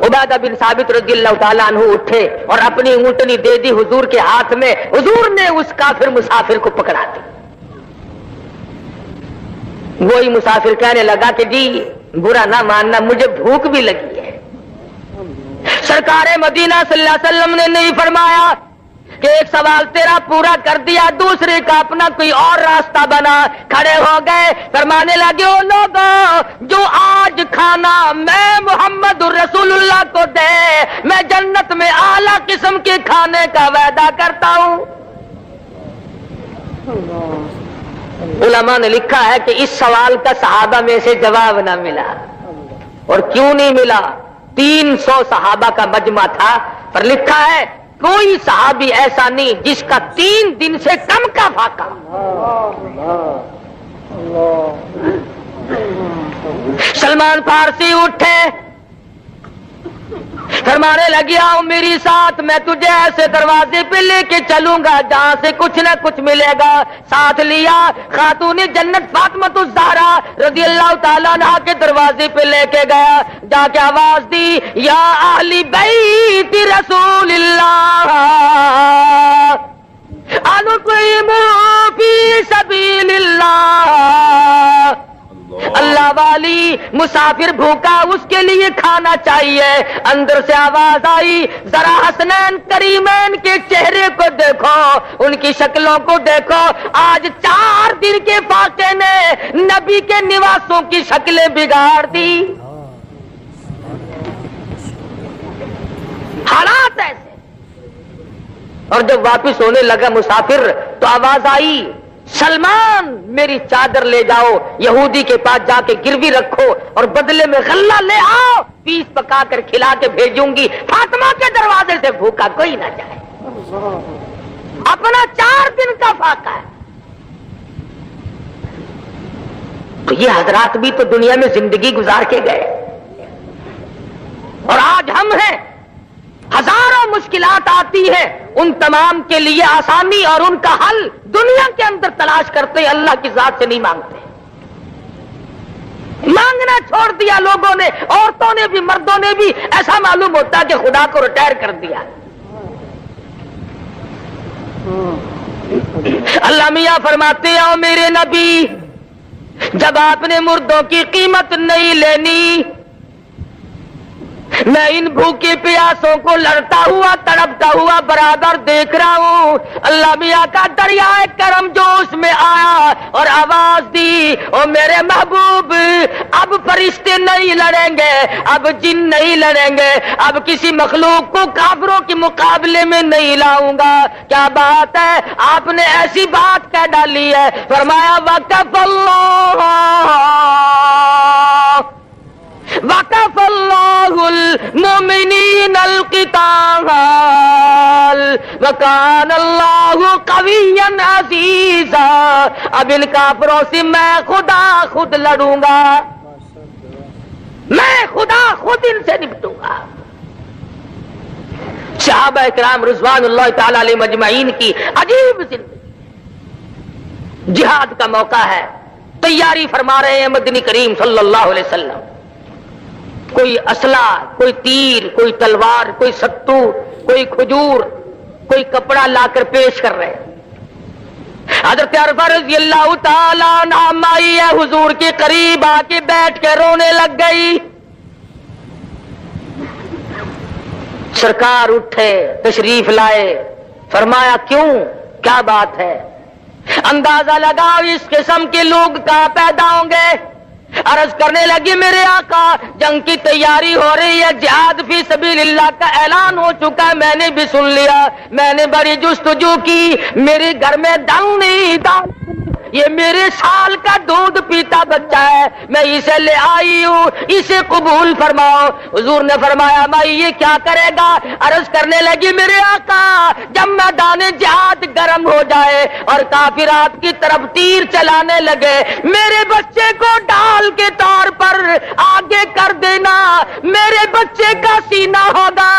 عبادہ بن ثابت رضی اللہ تعالیٰ عنہ اٹھے اور اپنی اونٹنی دے دی حضور کے ہاتھ میں، حضور نے اس کافر مسافر کو پکڑا دی۔ وہی مسافر کہنے لگا کہ جی برا نہ ماننا مجھے بھوک بھی لگی ہے۔ سرکار مدینہ صلی اللہ علیہ وسلم نے نہیں فرمایا کہ ایک سوال تیرا پورا کر دیا، دوسرے کا اپنا کوئی اور راستہ بنا، کھڑے ہو گئے فرمانے لگے او لوگوں جو آج کھانا میں محمد الرسول اللہ کو دے میں جنت میں اعلیٰ قسم کے کھانے کا وعدہ کرتا ہوں۔ علماء نے لکھا ہے کہ اس سوال کا صحابہ میں سے جواب نہ ملا، اور کیوں نہیں ملا؟ 300 صحابہ کا مجمع تھا، پر لکھا ہے کوئی صحابی ایسا نہیں جس کا 3 دن سے کم کا فاقہ۔ سلمان فارسی اٹھے، فرمانے لگی آؤ میری ساتھ، میں تجھے ایسے دروازے پہ لے کے چلوں گا جہاں سے کچھ نہ کچھ ملے گا۔ ساتھ لیا، خاتون جنت فاطمہ الزہرا رضی اللہ تعالیٰ عنہا کے دروازے پہ لے کے گیا، جا کے آواز دی یا اہل بیت رسول اللہ انقیموا فی سبیل اللہ۔ اللہ والی مسافر بھوکا، اس کے لیے کھانا چاہیے۔ اندر سے آواز آئی ذرا حسنین کریمین کے چہرے کو دیکھو، ان کی شکلوں کو دیکھو۔ آج 4 دن کے فاقے نے نبی کے نواسوں کی شکلیں بگاڑ دی۔ حالات ایسے، اور جب واپس ہونے لگا مسافر تو آواز آئی سلمان میری چادر لے جاؤ، یہودی کے پاس جا کے گروی رکھو اور بدلے میں غلہ لے آؤ، پیس پکا کر کھلا کے بھیجوں گی، فاطمہ کے دروازے سے بھوکا کوئی نہ جائے۔ اپنا 4 دن کا فاقہ ہے۔ تو یہ حضرات بھی تو دنیا میں زندگی گزار کے گئے، اور آج ہم ہیں، ہزاروں مشکلات آتی ہیں، ان تمام کے لیے آسانی اور ان کا حل دنیا کے اندر تلاش کرتے ہیں، اللہ کی ذات سے نہیں مانگتے۔ مانگنا چھوڑ دیا لوگوں نے، عورتوں نے بھی مردوں نے بھی، ایسا معلوم ہوتا کہ خدا کو ریٹائر کر دیا۔ اللہ میاں فرماتے ہیں او میرے نبی، جب آپ نے مردوں کی قیمت نہیں لینی، میں ان بھوکے پیاسوں کو لڑتا ہوا تڑپتا ہوا برابر دیکھ رہا ہوں۔ اللہ میاں کا دریائے کرم جوش میں آیا اور آواز دی او میرے محبوب، اب فرشتے نہیں لڑیں گے، اب جن نہیں لڑیں گے، اب کسی مخلوق کو کافروں کے مقابلے میں نہیں لاؤں گا۔ کیا بات ہے، آپ نے ایسی بات کہہ ڈالی ہے۔ فرمایا وقف اللہ المؤمنین القتال وکان اللہ قویا عزیزا۔ اب ان کافروں سے میں خدا خود لڑوں گا، میں خدا خود ان سے نپٹوں گا۔ صحابہ کرام رضوان اللہ تعالی علیہ مجمعین کی عجیب زندگی، جہاد کا موقع ہے، تیاری فرما رہے ہیں مدنی کریم صلی اللہ علیہ وسلم۔ کوئی اسلحہ، کوئی تیر، کوئی تلوار، کوئی ستو، کوئی کھجور، کوئی کپڑا لا کر پیش کر رہے ہیں۔ حضرت عرفہ رضی اللہ تعالیٰ عنہ مائی حضور کے قریب آ کے بیٹھ کے رونے لگ گئی۔ سرکار اٹھے، تشریف لائے، فرمایا کیوں، کیا بات ہے؟ اندازہ لگاؤ اس قسم کے لوگ کہاں پیدا ہوں گے۔ عرض کرنے لگی میرے آقا جنگ کی تیاری ہو رہی ہے، جہاد فی سبیل اللہ کا اعلان ہو چکا ہے، میں نے بھی سن لیا، میں نے بڑی جستجو کی، میرے گھر میں دم نہیں تھا، یہ میرے سال کا دودھ پیتا بچہ ہے، میں اسے لے آئی ہوں، اسے قبول فرماؤ۔ حضور نے فرمایا مائی یہ کیا کرے گا؟ عرض کرنے لگی میرے آقا جب میدان جہاد گرم ہو جائے اور کافر آپ کی طرف تیر چلانے لگے، میرے بچے کو ڈال کے طور پر آگے کر دینا، میرے بچے کا سینہ ہوگا،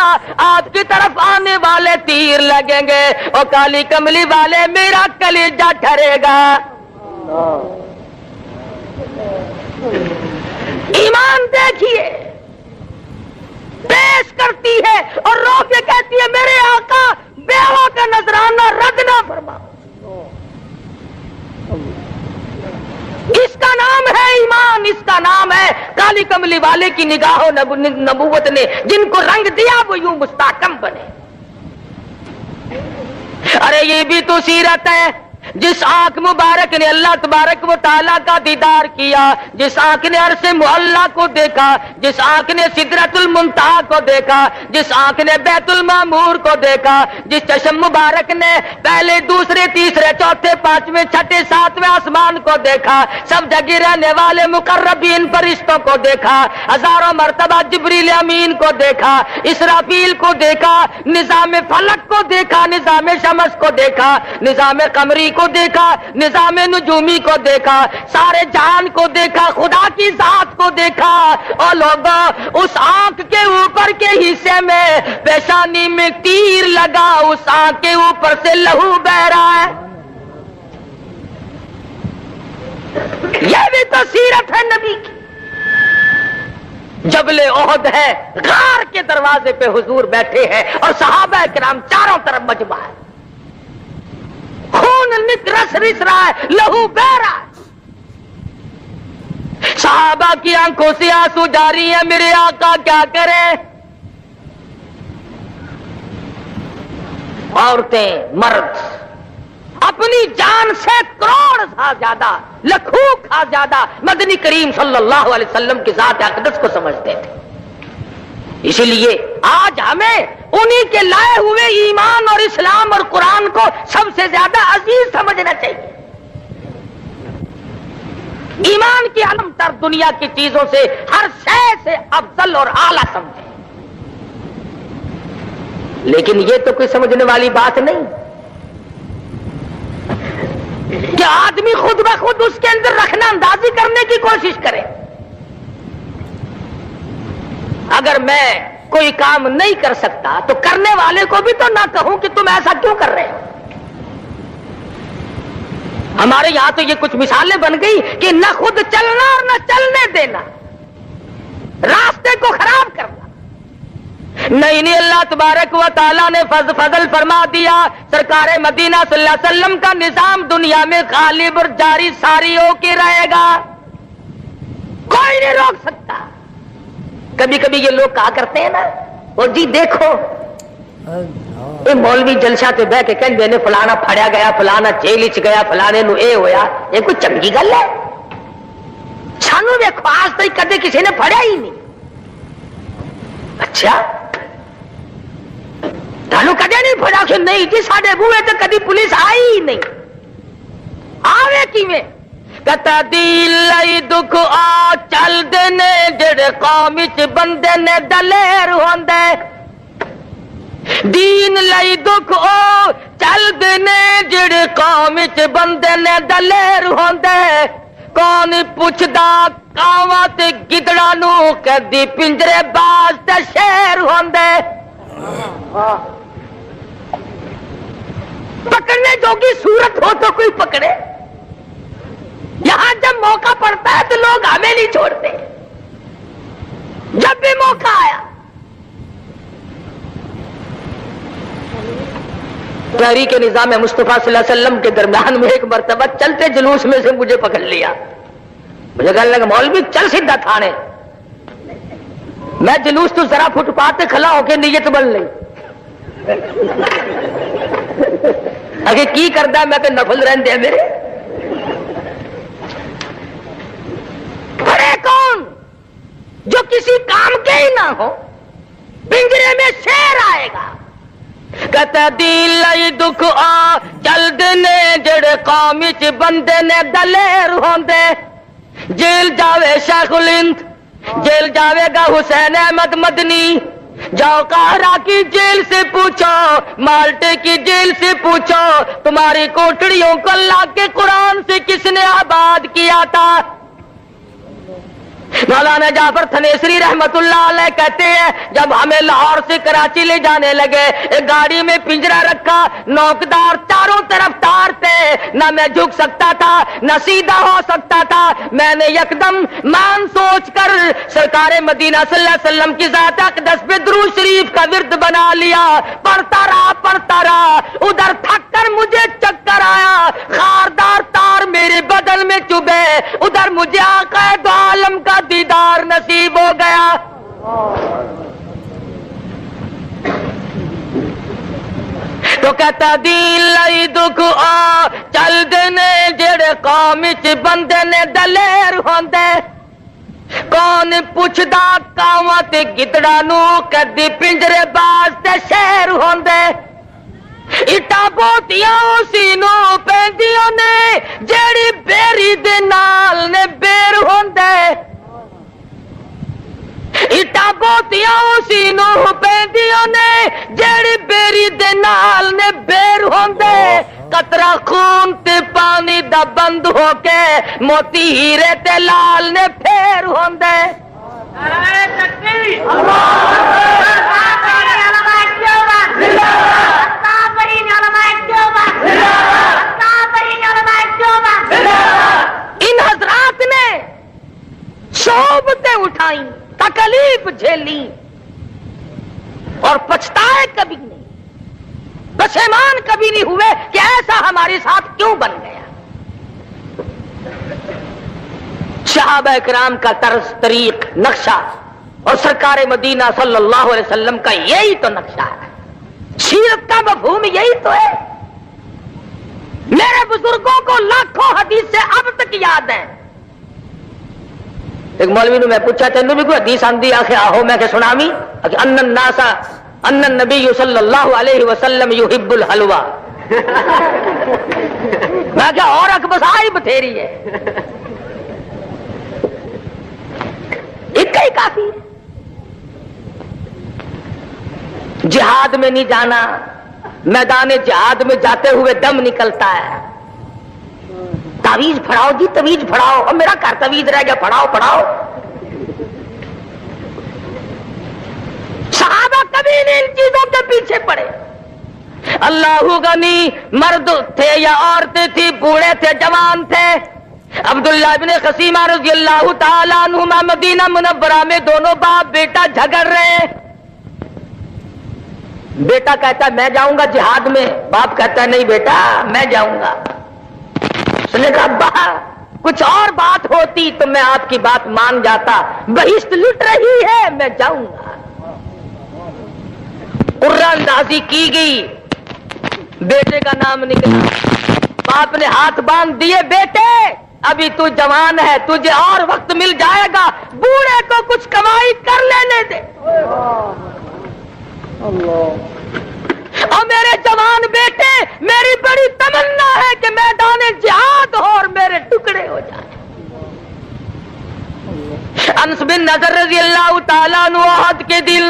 آپ کی طرف آنے والے تیر لگیں گے اور کالی کملی والے میرا کلیجہ ٹھرے گا۔ ایمان دیکھیے، پیش کرتی ہے اور رو کے کہتی ہے میرے آقا بیوہ کا نذرانہ رد نہ فرما۔ اس کا نام ہے ایمان، اس کا نام ہے کالی کملی والے کی نگاہوں نبوت نے جن کو رنگ دیا وہ یوں مستحکم بنے۔ ارے یہ بھی تو سیرت ہے، جس آنکھ مبارک نے اللہ تبارک و تعالیٰ کا دیدار کیا، جس آنکھ نے عرش معلیٰ کو دیکھا، جس آنکھ نے سدرۃ المنتہا کو دیکھا، جس آنکھ نے بیت المعمور کو دیکھا، جس چشم مبارک نے پہلے دوسرے تیسرے چوتھے پانچویں چھٹے ساتویں آسمان کو دیکھا، سب جگہ رہنے والے مقربین فرشتوں کو دیکھا، ہزاروں مرتبہ جبریل امین کو دیکھا، اسرافیل کو دیکھا، نظام فلک کو دیکھا، نظام شمس کو دیکھا، نظام قمری کو دیکھا، نظام نجومی کو دیکھا، سارے جہان کو دیکھا، خدا کی ذات کو دیکھا۔ اور لوگوں، اس آنکھ کے اوپر کے حصے میں پیشانی میں تیر لگا، اس آنکھ کے اوپر سے لہو بہ رہا ہے۔ یہ بھی تو سیرت ہے نبی کی۔ جبل احد ہے، غار کے دروازے پہ حضور بیٹھے ہیں اور صحابہ کرام چاروں طرف مجمع ہے، خون رس رہا ہے، لہو بہ رہا ہے، صحابہ کی آنکھوں سے آنسو جاری ہیں۔ میرے آقا کیا کریں؟ عورتیں، مرد اپنی جان سے کروڑ سا زیادہ، لاکھوں کا زیادہ مدنی کریم صلی اللہ علیہ وسلم کی ذات اقدس کو سمجھتے تھے۔ اسی لیے آج ہمیں انہی کے لائے ہوئے ایمان اور اسلام اور قرآن کو سب سے زیادہ عزیز سمجھنا چاہیے۔ ایمان کی علم تر دنیا کی چیزوں سے ہر شے سے افضل اور اعلیٰ سمجھیں، لیکن یہ تو کوئی سمجھنے والی بات نہیں کہ آدمی خود بخود اس کے اندر رکھنا اندازی کرنے کی کوشش کرے۔ اگر میں کوئی کام نہیں کر سکتا تو کرنے والے کو بھی تو نہ کہوں کہ تم ایسا کیوں کر رہے ہو۔ ہمارے یہاں تو یہ کچھ مثالیں بن گئی کہ نہ خود چلنا اور نہ چلنے دینا، راستے کو خراب کرنا۔ نہیں، اللہ تبارک و تعالیٰ نے فضل فرما دیا، سرکار مدینہ صلی اللہ علیہ وسلم کا نظام دنیا میں غالب اور جاری ساری ہو کے رہے گا، کوئی نہیں روک سکتا۔ کبھی کبھی یہ لوگ کہا کرتے ہیں نا، اور جی دیکھو یہ مولوی جلسہ تے بہ کے کہندے نے فلانا پھڑیا گیا، فلانا جیل وچ گیا، فلانے نو اے ہویا، یہ کوئی چنگی گل ہے؟ سانو ویکھو آج تک کدے کسی نے پھڑیا ہی نہیں۔ اچھا تانوں کدے نہیں پھڑا؟ کہ نہیں جی ساڈے بوئے تے کدی پولیس آئی ہی نہیں۔ آوے کیویں؟ کتا دی لئی دکھ آ چل دینے جڑے قوم وچ بندے نے دلیر ہوندے، دین لئی دکھ او چل دینے جڑے قوم وچ بندے نے دلیر ہوندے، کون پوچھدا کاواں تے گدڑاں نو کدی پنجرے باز تے شیر ہوندے۔ پکڑنے جوگی صورت ہو تو کوئی پکڑے، یہاں جب موقع پڑتا ہے تو لوگ ہمیں نہیں چھوڑتے۔ جب بھی موقع آیا تحریک نظام مصطفیٰ صلی اللہ علیہ وسلم کے درمیان میں ایک مرتبہ چلتے جلوس میں سے مجھے پکڑ لیا، مجھے کہنے لگا مولوی چل سیدھا تھانے۔ میں جلوس تو ذرا فٹ پاتھ پہ کھلا ہو کے نیت بن لی، اگے کی کردا میں کہ نفل رہندے میرے بڑے کون جو کسی کام کے ہی نہ ہو، پنجرے میں شیر آئے گا۔ کتا دی لئی دکھ آ چل دینے جڑے قوم وچ بندے نے دلیر ہوندے، جیل جاوے شیخ الہند، جیل جاوے گا حسین احمد مدنی، جاؤ قاہرہ کی جیل سے پوچھو، مالٹے کی جیل سے پوچھو، تمہاری کوٹڑیوں کو اللہ کے قرآن سے کس نے آباد کیا تھا۔ مولانا جعفر تھنیسری رحمت اللہ علیہ کہتے ہیں جب ہمیں لاہور سے کراچی لے جانے لگے، ایک گاڑی میں پنجرا رکھا، نوکدار چاروں طرف تار تھے، نہ میں جھک سکتا تھا نہ سیدھا ہو سکتا تھا۔ میں نے یکدم مان سوچ کر سرکار مدینہ صلی اللہ علیہ وسلم کی ذات اقدس پہ درود شریف کا ورد بنا لیا، پڑھتا رہا، ادھر تھک کر مجھے چکر آیا، خاردار تار میرے بدن میں چبھے، ادھر مجھے آقا دو عالم کا دیدار نصیب ہو گیا۔ تو کہتا دین لئی دکھ آ چل قوم چ بندے نے دلیر ہوندے کون پوچھدا کاواں تے گدڑاں نو کدی پنجرے باز تے شیر ہوندے اٹا بوتیاں اسی نو پیندیاں نے جیڑی بیری دے نال نے بیر ہوندے اٹا بوتیاں اسی نو پیندیاں نے جیڑی بیری دے نال نے بیر ہوندے قطرہ خون تے پانی دا بند ہو کے موتی ہیرے تے لال نے پھیر ہوندے ان حضرات نے صحبتیں اٹھائیں تکلیف جھیلی اور پچھتائے کبھی نہیں پشیمان کبھی نہیں ہوئے کہ ایسا ہمارے ساتھ کیوں بن گیا صحابہ کرام کا طرز طریق نقشہ اور سرکار مدینہ صلی اللہ علیہ وسلم کا یہی تو نقشہ ہے سیرت کا مفہوم یہی تو ہے میرے بزرگوں کو لاکھوں حدیث سے اب تک یاد ہیں ایک مولوی نے میں پوچھا تینوں بھی کوئی حدیث آندی آخر آہو میں کہ سنامی ان الناس ان النبی صلی اللہ علیہ وسلم یحب الحلوہ میں کیا اور اکبس آئی بتھیری ہے ایک ہی کافی ہے جہاد میں نہیں جانا میدان جہاد میں جاتے ہوئے دم نکلتا ہے تعویذ پڑھاؤ جی تویز پڑھاؤ اور میرا گھر تویز رہ گیا پڑھاؤ پڑھاؤ صحابہ کبھی نہیں ان چیزوں کے پیچھے پڑے اللہ غنی مرد تھے یا عورتیں تھی بوڑھے تھے جوان تھے عبداللہ بن خسیمہ رضی اللہ تعالیٰ عنہما مدینہ منورہ میں دونوں باپ بیٹا جھگڑ رہے بیٹا کہتا ہے میں جاؤں گا جہاد میں باپ کہتا ہے نہیں بیٹا میں جاؤں گا اس نے کہا ابا کچھ اور بات ہوتی تو میں آپ کی بات مان جاتا بہشت لٹ رہی ہے میں جاؤں گا قرآن اندازی کی گئی بیٹے کا نام نکلا باپ نے ہاتھ باندھ دیے بیٹے ابھی تو جوان ہے تجھے اور وقت مل جائے گا بوڑھے کو کچھ کمائی کر لینے دے اور میرے جوان بیٹے میری بڑی تمنا ہے کہ میدان جہاد ہو اور میرے ٹکڑے ہو جائیں انس بن نضر رضی اللہ تعالیٰ عنہ احد کے دل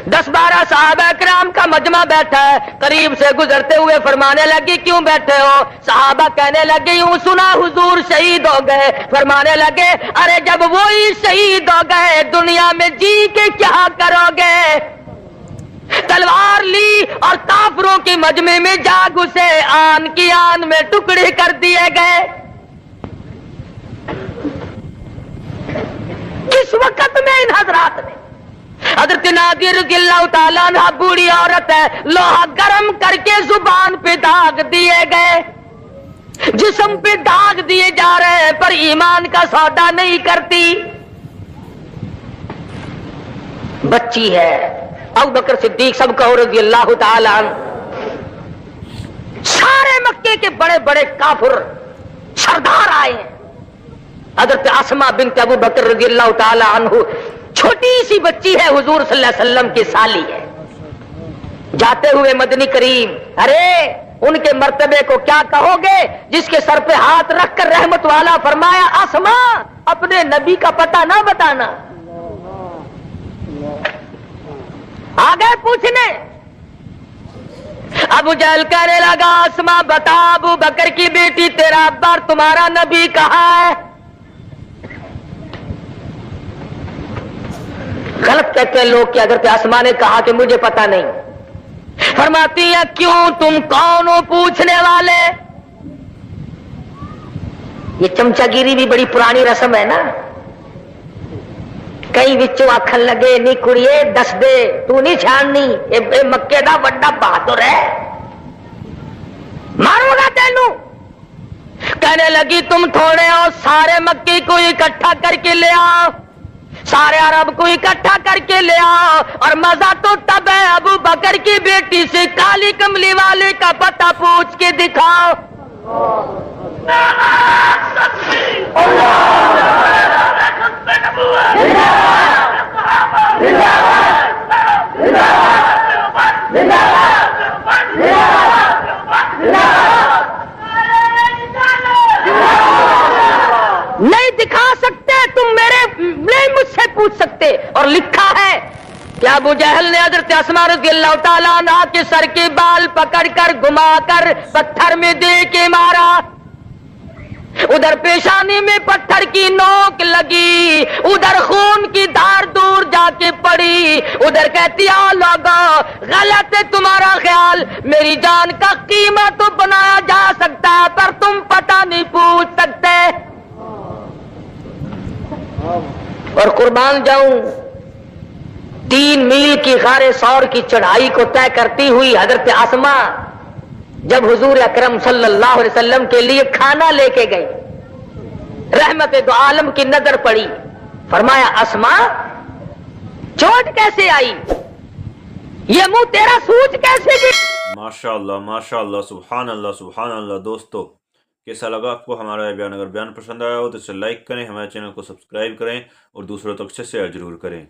10-12 صحابہ کرام کا مجمع بیٹھا ہے قریب سے گزرتے ہوئے فرمانے لگے کیوں بیٹھے ہو صحابہ کہنے لگے یوں سنا حضور شہید ہو گئے فرمانے لگے ارے جب وہی شہید ہو گئے دنیا میں جی کے کیا کرو گے تلوار لی اور کافروں کے مجمع میں جا گھسے آن کی آن میں ٹکڑے کر دیے گئے کس وقت میں ان حضرات نے حضرت نادر رضی اللہ تعالیٰ عنہ بوڑھی عورت ہے لوہا گرم کر کے زبان پہ داغ دیے گئے جسم پہ داغ دیے جا رہے ہیں پر ایمان کا سودا نہیں کرتی بچی ہے ابو بکر صدیق سب کہو رضی اللہ تعالیٰ عنہ سارے مکے کے بڑے بڑے کافر سردار آئے ہیں حضرت اسماء بنت ابو بکر رضی اللہ تعالیٰ عنہ چھوٹی سی بچی ہے حضور صلی اللہ علیہ وسلم کی سالی ہے جاتے ہوئے مدنی کریم ارے ان کے مرتبے کو کیا کہو گے جس کے سر پہ ہاتھ رکھ کر رحمت والا فرمایا اسماء اپنے نبی کا پتہ نہ بتانا آگے پوچھنے ابو جہل کہنے لگا اسماء بتا ابو بکر کی بیٹی تیرا ابا اور تمہارا نبی کہاں ہے غلط کہتے ہیں لوگ کہ اگر اسماء نے کہا کہ مجھے پتا نہیں فرماتی ہے کیوں تم کون ہو پوچھنے والے یہ چمچا گیری بھی بڑی پرانی رسم ہے نا کئی بچوں آکھن لگے نی کڑیے دس دے تو نہیں چھاننی اے مکے دا بڑا بہادر ہے ماروں گا تینوں کہنے لگی تم تھوڑے ہو سارے مکے کو اکٹھا کر کے لے آؤ سارے عرب کو اکٹھا کر کے لے آؤ اور مزہ تو تب ہے ابو بکر کی بیٹی سے کالی کملی والے کا پتہ پوچھ کے دکھاؤ نہیں دکھا سکتے تم میرے نہیں مجھ سے پوچھ سکتے. اور لکھا ہے کہ ابو جہل نے حضرت اسماء رضی اللہ تعالیٰ عنہا کے سر کے بال پکڑ کر گھما کر پتھر میں دے کے مارا. ادھر پیشانی میں پتھر کی نوک لگی, ادھر خون کی دھار دور جا کے پڑی. ادھر کہتی آ لوگو غلط ہے تمہارا خیال, میری جان کا قیمہ تو بنایا جا سکتا ہے پر تم پتہ نہیں پوچھ سکتے. اور قربان جاؤں 3 میل کی غار ثور کی چڑھائی کو طے کرتی ہوئی حضرت اسماء جب حضور اکرم صلی اللہ علیہ وسلم کے لیے کھانا لے کے گئی, رحمت دو عالم کی نظر پڑی. فرمایا اسماء چوٹ کیسے آئی, یہ منہ تیرا سوج کیسے گیا؟ ماشاء اللہ سبحان اللہ سبحان اللہ. دوستو کیسا لگا آپ کو ہمارا یہ بیان؟ اگر بیان پسند آیا ہو تو اسے لائک کریں, ہمارے چینل کو سبسکرائب کریں اور دوسروں تک شیئر ضرور کریں.